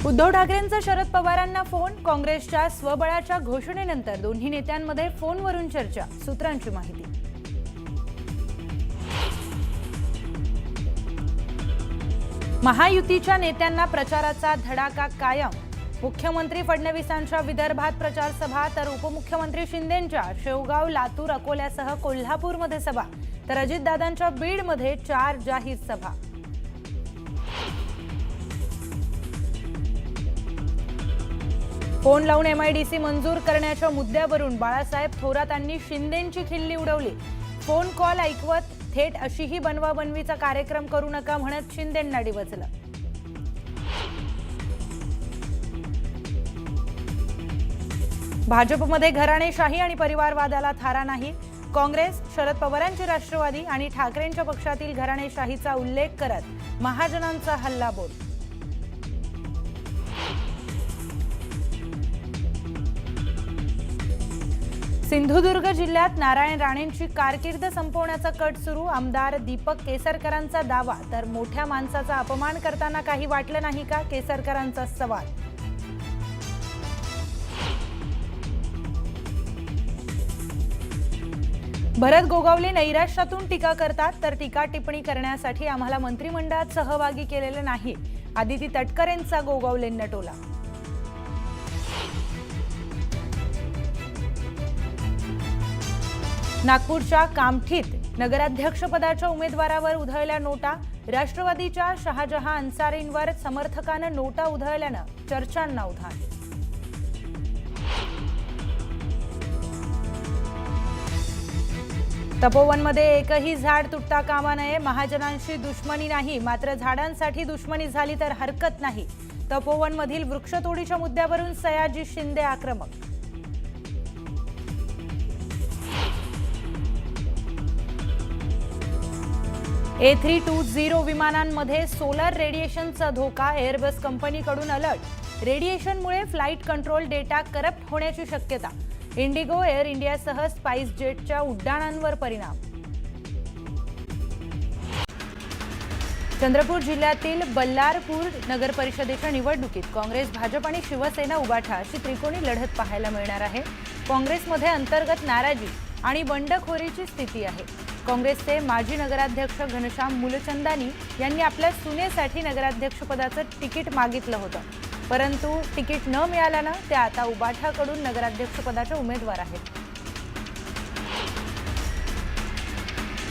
उद्धव ठाकरेंचा शरद पवारांना फोन. काँग्रेसच्या स्वबळाच्या घोषणेनंतर दोन्ही नेत्यांमध्ये फोनवरून चर्चा. सूत्रांची माहिती. महायुतीच्या नेत्यांना प्रचाराचा धडाका कायम. मुख्यमंत्री फडणवीसांच्या विदर्भात प्रचार सभा तर उपमुख्यमंत्री शिंदेंच्या शेवगाव, लातूर, अकोल्यासह कोल्हापूरमध्ये सभा तर अजितदादांच्या बीडमध्ये 4 जाहीर सभा. फोन लावून एमआयडीसी मंजूर करण्याच्या मुद्द्यावरून बाळासाहेब थोरातांनी शिंदेंची खिल्ली उडवली. फोन कॉल ऐकवत थेट अशीही बनवाबनवीचा कार्यक्रम करू नका म्हणत शिंदेंना डिवचलं. भाजपमध्ये घराणेशाही आणि परिवारवादाला थारा नाही. काँग्रेस, शरद पवारांची राष्ट्रवादी आणि ठाकरेंच्या पक्षातील घराणेशाहीचा उल्लेख करत महाजनांचा हल्लाबोल. सिंधुदुर्ग जिल्ह्यात नारायण राणेंची कारकीर्द संपवण्याचा कट सुरू. आमदार दीपक केसरकरांचा दावा तर मोठ्या माणसाचा अपमान करताना काही वाटलं नाही का, केसरकरांचा सवाल. भरत गोगावले नैराश्यातून टीका करतात तर टीका टिप्पणी करण्यासाठी आम्हाला मंत्रिमंडळात सहभागी केलेले नाही. आदिती तटकरेंचा गोगावलेंना टोला. नागपूरच्या कामठीत नगराध्यक्षपदाच्या उमेदवारावर उधळल्या नोटा. राष्ट्रवादीच्या शहाजहां अन्सारींवर समर्थकांना नोटा उधळल्यानं चर्चांना उधाण. तपोवनमध्ये एकही झाड तुटता कामा नये. महाजनांशी दुश्मनी नाही, मात्र झाडांसाठी दुश्मनी झाली तर हरकत नाही. तपोवनमधील वृक्षतोडीच्या मुद्द्यावरून सयाजी शिंदे आक्रमक. A320 विमानांमध्ये सोलर रेडिएशनचा धोका. एअरबस कंपनीकडून अलर्ट. रेडिएशनमुळे फ्लाईट कंट्रोल डेटा करप्ट होण्याची शक्यता. इंडिगो, एअर इंडियासह स्पाइस जेटच्या उड्डाणांवर परिणाम. चंद्रपूर जिल्ह्यातील बल्लारपूर नगर परिषदेच्या निवडणुकीत काँग्रेस, भाजप आणि शिवसेना उबाठा अशी त्रिकोणी लढत पाहायला मिळणार आहे. काँग्रेसमध्ये अंतर्गत नाराजी आणि बंडखोरीची स्थिती आहे. काँग्रेसचे माजी नगराध्यक्ष घनश्याम मुलचंदानी यांनी आपल्या सुनेसाठी नगराध्यक्षपदाचं तिकीट मागितलं होतं, परंतु तिकीट न मिळाल्यानं ते आता उबाठाकडून नगराध्यक्षपदाचे उमेदवार आहेत.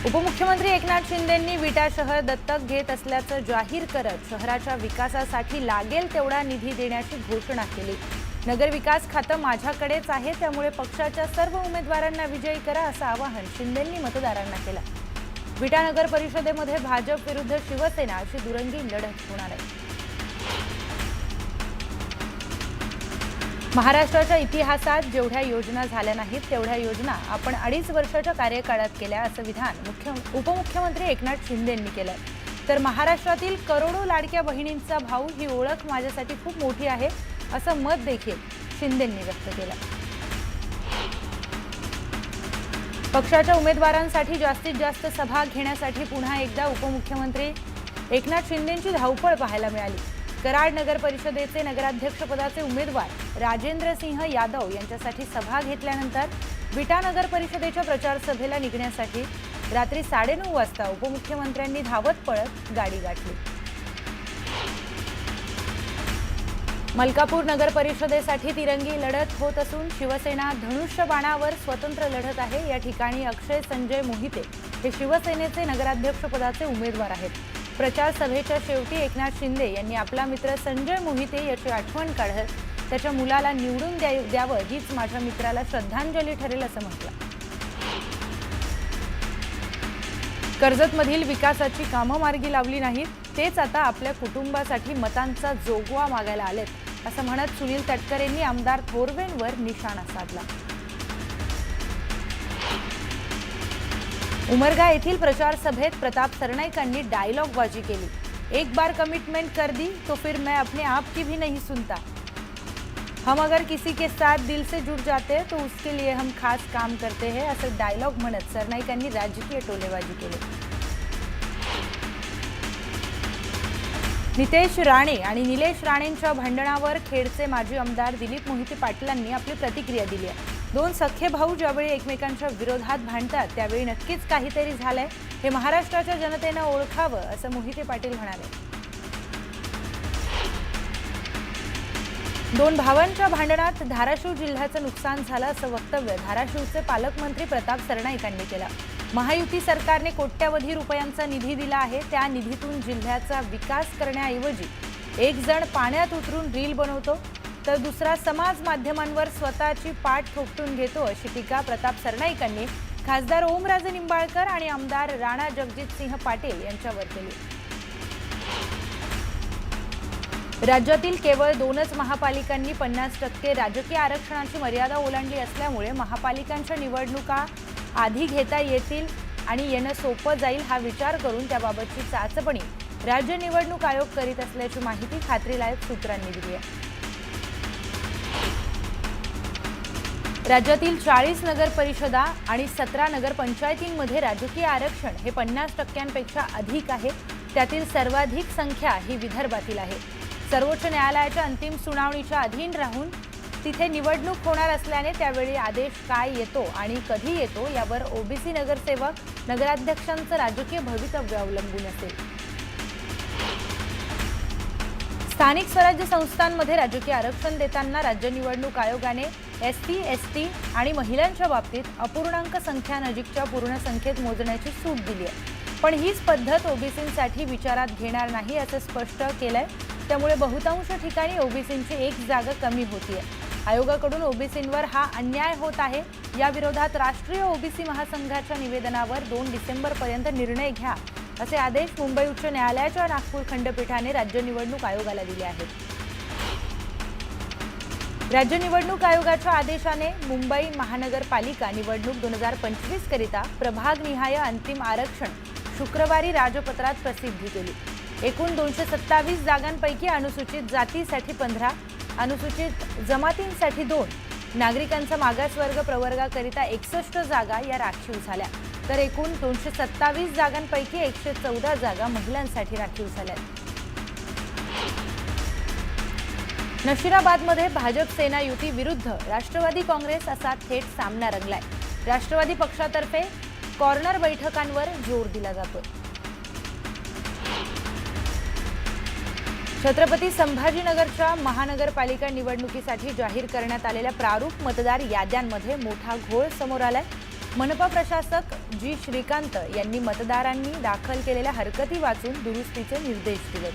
उपमुख्यमंत्री एकनाथ शिंदेंनी विटा शहर दत्तक घेत असल्याचं जाहीर करत शहराच्या विकासासाठी लागेल तेवढा निधी देण्याची घोषणा केली. नगर विकास खातं माझ्याकडेच आहे, त्यामुळे पक्षाच्या सर्व उमेदवारांना विजयी करा असं आवाहन शिंदेंनी मतदारांना केलं. विटा नगर परिषदेमध्ये भाजप विरुद्ध शिवसेना अशी दुरंगी लढत होणार आहे. महाराष्ट्राच्या इतिहासात जेवढ्या योजना झाल्या नाहीत तेवढ्या योजना आपण 2.5 वर्षाच्या कार्यकाळात केल्या असं विधान उपमुख्यमंत्री एकनाथ शिंदेंनी केलं. तर महाराष्ट्रातील करोडो लाडक्या बहिणींचा भाऊ ही ओळख माझ्यासाठी खूप मोठी आहे असं मत देखील शिंदेंनी व्यक्त केलं. पक्षाच्या उमेदवारांसाठी जास्तीत जास्त सभा घेण्यासाठी पुन्हा एकदा उपमुख्यमंत्री एकनाथ शिंदेंची धावपळ पाहायला मिळाली. कराड नगर परिषदेचे नगराध्यक्षपदाचे उमेदवार राजेंद्र सिंह यादव यांच्यासाठी सभा घेतल्यानंतर विटा नगर परिषदेच्या प्रचार सभेला निघण्यासाठी रात्री 9:30 वाजता उपमुख्यमंत्र्यांनी धावत पळत गाडी गाठली. मलकापूर नगर परिषदेसाठी तिरंगी लढत होत असून शिवसेना धनुष्यबाणावर स्वतंत्र लढत आहे. या ठिकाणी अक्षय संजय मोहिते हे शिवसेनेचे नगराध्यक्षपदाचे उमेदवार आहेत. प्रचार सभेच्या शेवटी एकनाथ शिंदे यांनी आपला मित्र संजय मोहिते याची आठवण काढत त्याच्या मुलाला निवडून द्यावं हीच माझ्या मित्राला श्रद्धांजली ठरेल असं म्हटलं. कर्जतमधील विकासाची कामं मार्गी लावली नाहीत, तेच आता आपल्या कुटुंबासाठी मतांचा जोगवा मागायला आलेत असं म्हणत सुनील तटकरेंनी आमदार थोरवेंवर निशाणा साधला. उमरगा येथील प्रचार सभेत प्रताप सरनाईकांनी डायलॉगबाजी केली. एक बार कमिटमेंट कर दी तो फिर मैं अपने आप की भी नहीं सुनता. हम अगर किसी के साथ दिल से जुड़ जाते हैं तो उसके लिए हम खास काम करते हैं असं डायलॉग म्हणत सरनाईकांनी राजकीय टोलेबाजी केली. नितेश राणे आणि निलेश राणेंच्या भांडणावर खेडचे माजी आमदार दिलीप मोहिते पाटलांनी आपली प्रतिक्रिया दिली आहे। दोन सख्खे भाऊ ज्यावेळी एकमेकांच्या विरोधात भांडतात त्यावेळी नक्कीच काहीतरी झालंय, हे महाराष्ट्राच्या जनतेने ओळखावं असं मोहिते पाटील म्हणाले। दोन भावांच्या भांडणात धाराशिव जिल्ह्याचं नुकसान झालं असं वक्तव्य धाराशिवचे पालकमंत्री प्रताप सरनाईक यांनी केलं। महायुती सरकारने कोट्यवधी रुपयांचा निधी दिला आहे, त्या निधीतून जिल्ह्याचा विकास करण्याऐवजी एक जण पाण्यात उतरून रील बनवतो तर दुसरा समाज माध्यमांवर स्वतःची पाठ थोपटून घेतो अशी टीका प्रताप सरनाईकांनी खासदार ओमराजे निंबाळकर आणि आमदार राणा जगजितसिंह पाटील यांच्यावर केली। राज्यातील केवळ 2च महापालिकांनी 50% राजकीय आरक्षणाची मर्यादा ओलांडली असल्यामुळे महापालिकांच्या निवडणुका आधी घेता येतील आणि येणं सोपं जाईल हा विचार करून त्याबाबतची चाचपणी राज्य निवडणूक आयोग करीत असल्याची माहिती खात्रीलायक सूत्रांनी दिली आहे। राज्यातील 40 नगर परिषदा आणि 17 नगरपंचायतींमध्ये राजकीय आरक्षण हे 50%पेक्षा अधिक आहे। त्यातील सर्वाधिक संख्या ही विदर्भातील आहे। सर्वोच्च न्यायालयाच्या अंतिम सुनावणीच्या अधीन राहून तिथे निवडणूक होणार असल्याने त्यावेळी आदेश काय येतो आणि कधी येतो यावर ओबीसी नगरसेवक नगराध्यक्षांचं राजकीय भवितव्य अवलंबून असेल। स्थानिक स्वराज्य संस्थांमध्ये राजकीय आरक्षण देताना राज्य निवडणूक आयोगाने एसटी, एसटी आणि महिलांच्या बाबतीत अपूर्णांक संख्या नजीकच्या पूर्ण संख्येत मोजण्याची सूट दिली आहे, पण हीच पद्धत ओबीसींसाठी विचारात घेणार नाही असं स्पष्ट केलंय। त्यामुळे बहुतांश ठिकाणी ओबीसींची एक जागा कमी होतीये। आयोगाकडून ओबीसींवर हा अन्याय होत आहे। या विरोधात राष्ट्रीय ओबीसी महासंघाच्या निवेदनावर 2 डिसेंबरपर्यंत निर्णय घ्या असे आदेश मुंबई उच्च न्यायालयाच्या नागपूर खंडपीठाने राज्य निवडणूक आयोगाला दिले आहेत। राज्य निवडणूक आयोगाच्या आदेशाने मुंबई महानगरपालिका निवडणूक 2025 करिता प्रभागनिहाय अंतिम आरक्षण शुक्रवारी राजपत्रात प्रसिद्धी केली। एकूण 227 जागांपैकी अनुसूचित जातीसाठी 15, अनुसूचित जमातींसाठी 2, नागरिकांचा मागासवर्ग प्रवर्गाकरिता 61 जागा या राखीव झाल्या, तर एकूण 227 जागांपैकी 114 जागा महिलांसाठी राखीव झाल्या। नशिराबादमध्ये भाजप सेना युती विरुद्ध राष्ट्रवादी काँग्रेस असा थेट सामना रंगलाय। राष्ट्रवादी पक्षातर्फे कॉर्नर बैठकांवर जोर दिला जातो। छत्रपती संभाजीनगरच्या महानगरपालिका निवडणुकीसाठी जाहीर करण्यात आलेल्या प्रारूप मतदार याद्यांमध्ये मोठा घोळ समोर आलाय। मनपा प्रशासक जी श्रीकांत यांनी मतदारांनी दाखल केलेल्या हरकती वाचून दुरुस्तीचे निर्देश दिले।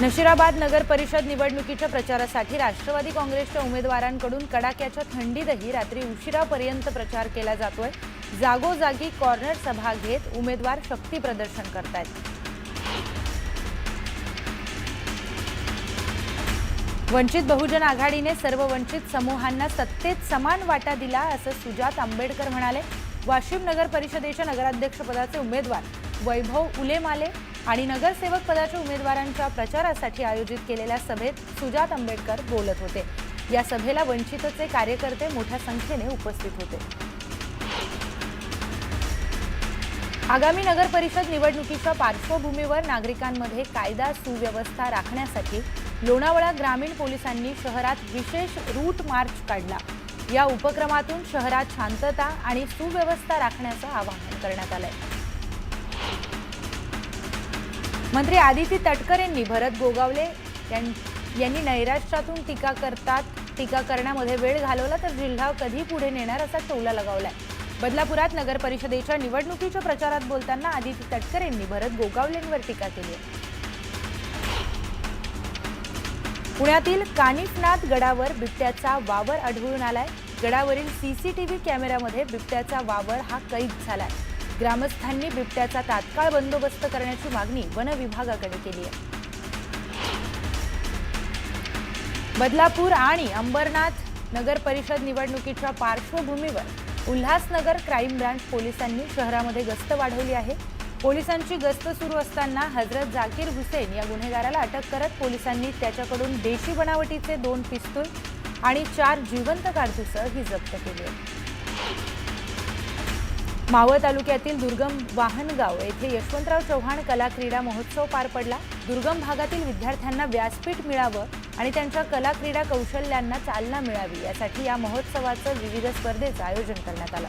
नशिराबाद नगर परिषद निवडणुकीच्या प्रचारासाठी राष्ट्रवादी काँग्रेसच्या उमेदवारांकडून कडाक्याच्या थंडीतही रात्री उशिरापर्यंत प्रचार केला जातोय। जागोजागी कॉर्नर सभा घेत उमेदवार शक्ती प्रदर्शन करतायत। वंचित बहुजन आघाडीने सर्व वंचित समूहांना सत्तेत समान वाटा दिला असं सुजात आंबेडकर म्हणाले। वाशिम नगर परिषदेच्या नगराध्यक्षपदाचे उमेदवार वैभव उलेमाले आणि नगरसेवक पदाच्या उमेदवारांच्या प्रचारासाठी आयोजित केलेल्या सभेत सुजात आंबेडकर बोलत होते। या सभेला वंचितचे कार्यकर्ते मोठ्या संख्येने उपस्थित होते। आगामी नगर परिषद निवडणुकीच्या पार्श्वभूमीवर नागरिकांमध्ये कायदा सुव्यवस्था राखण्यासाठी लोणावळा ग्रामीण पोलिसांनी शहरात विशेष रूट मार्च काढला। या उपक्रमातून शहरात शांतता आणि सुव्यवस्था राखण्याचं आवाहन करण्यात आलंय। मंत्री आदिती तटकरे यांनी भरत गोगावले यांनी नैराश्यातून टीका करण्यामध्ये वेळ घालवला तर जिल्हा कधी पुढे नेणार असा टोला लगावलाय। बदलापुरात नगर परिषदेच्या निवडणुकीच्या प्रचारात बोलताना आदिती तटकरे यांनी भरत गोगावलेंवर टीका केली। पुण्यातील कानिफनाथ गडावर बिबट्याचा वावर आढळून आलाय। गडावरील सीसीटीव्ही कॅमेऱ्यामध्ये बिबट्याचा वावर हा कैद झालाय। ग्रामस्थांनी बिबट्याचा तात्काळ बंदोबस्त करण्याची मागणी वन विभागाकडे केली आहे। बदलापूर आणि अंबरनाथ नगर परिषद निवडणुकीच्या पार्श्वभूमीवर उल्हासनगर क्राईम ब्रांच पोलिसांनी शहरामध्ये गस्त वाढवली आहे। पोलिसांची गस्त सुरू असताना हजरत जाकीर हुसेन या गुन्हेगाराला अटक करत पोलिसांनी त्याच्याकडून देशी बनावटीचे 2 पिस्तूल आणि 4 जिवंत कारतूस ही जप्त केली आहे। मावळ तालुक्यातील दुर्गम वाहनगाव येथे यशवंतराव चव्हाण कला क्रीडा महोत्सव पार पडला। दुर्गम भागातील विद्यार्थ्यांना व्यासपीठ मिळावं आणि त्यांच्या कला क्रीडा कौशल्यांना चालना मिळावी यासाठी या महोत्सवाचं विविध स्पर्धेचं आयोजन करण्यात आलं।